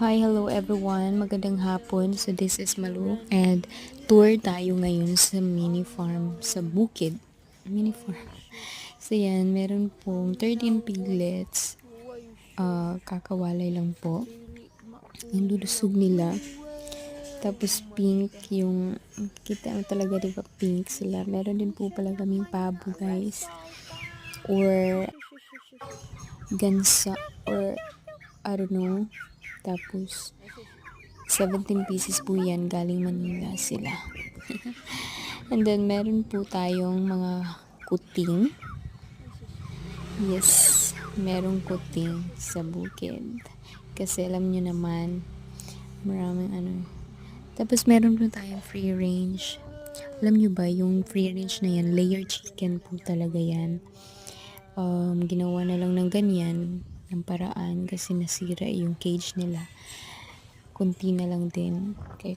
Hi, hello everyone. Magandang hapon. So this is Malu and tour tayo ngayon sa mini farm sa bukid. Mini farm. So yan, meron pong 13 piglets. Kakawalay lang po. Yung lulusog nila. Tapos pink yung, kita mo talaga diba pink sila. Meron din po pala kaming pabo guys. Or gansa or I don't know. Tapos 17 pieces po yan, galing Manila sila. And then meron po tayong mga kuting. Yes, merong kuting sa bukid. Kasi alam nyo naman, maraming ano. Tapos meron po tayong free range. Alam nyo ba, yung free range na yan, layer chicken po talaga yan. Ginawa na lang ng ganyan, ng paraan kasi nasira yung cage nila. Kunti na lang din. Kaya